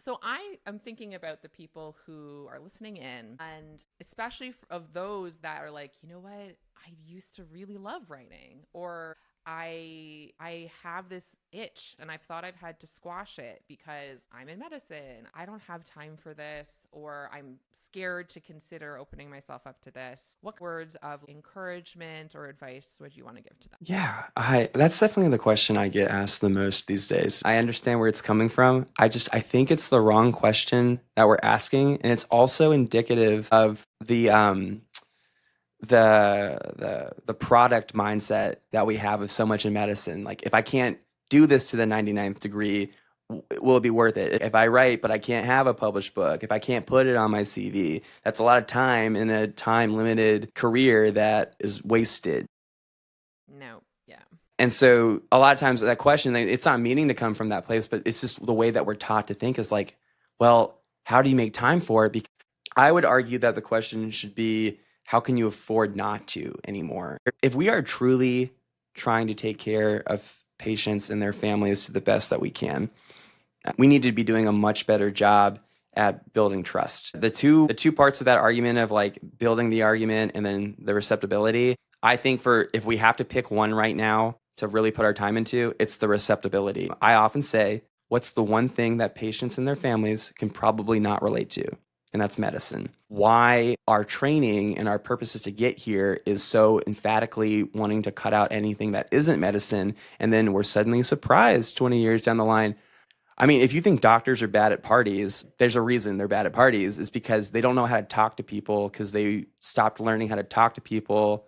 So I am thinking about the people who are listening in, and especially of those that are like, you know what, I used to really love writing, or I have this itch and I've thought I've had to squash it because I'm in medicine. I don't have time for this, or I'm scared to consider opening myself up to this. What words of encouragement or advice would you want to give to them? Yeah, I that's definitely the question I get asked the most these days. I understand where it's coming from. I think it's the wrong question that we're asking, and it's also indicative of the product mindset that we have of so much in medicine. Like if I can't do this to the 99th degree, will it be worth it? If I write but I can't have a published book, if I can't put it on my CV, that's a lot of time in a time limited career that is wasted. No, yeah. And so a lot of times that question, like, it's not meaning to come from that place, but it's just the way that we're taught to think is like, well, how do you make time for it? Because I would argue that the question should be, how can you afford not to anymore? If we are truly trying to take care of patients and their families to the best that we can, we need to be doing a much better job at building trust. The two parts of that argument of like building the argument and then the receptibility, I think for if we have to pick one right now to really put our time into, it's the receptibility. I often say, what's the one thing that patients and their families can probably not relate to? And that's medicine. Why our training and our purposes to get here is so emphatically wanting to cut out anything that isn't medicine. And then we're suddenly surprised 20 years down the line. I mean, if you think doctors are bad at parties, there's a reason they're bad at parties. Is because they don't know how to talk to people because they stopped learning how to talk to people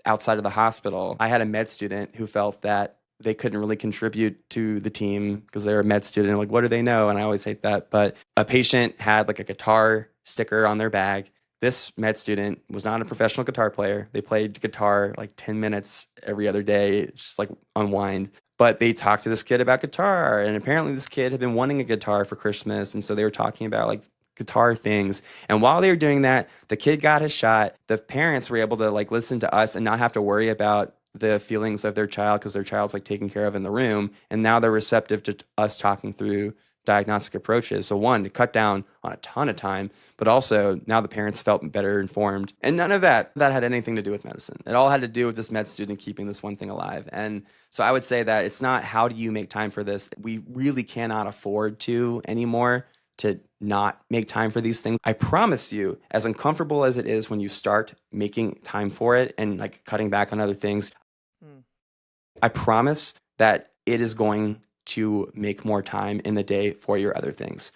outside of the hospital. I had a med student who felt that they couldn't really contribute to the team because they're a med student. Like, what do they know? And I always hate that. But a patient had like a guitar sticker on their bag. This med student was not a professional guitar player. They played guitar like 10 minutes every other day, just like unwind. But they talked to this kid about guitar. And apparently, this kid had been wanting a guitar for Christmas. And so they were talking about like guitar things. And while they were doing that, the kid got his shot. The parents were able to like listen to us and not have to worry about the feelings of their child because their child's like taken care of in the room. And now they're receptive to us talking through diagnostic approaches. So one, to cut down on a ton of time, but also now the parents felt better informed. And none of that had anything to do with medicine. It all had to do with this med student keeping this one thing alive. And so I would say that it's not how do you make time for this? We really cannot afford to anymore to not make time for these things. I promise you, as uncomfortable as it is when you start making time for it and like cutting back on other things, Hmm. I promise that it is going to make more time in the day for your other things.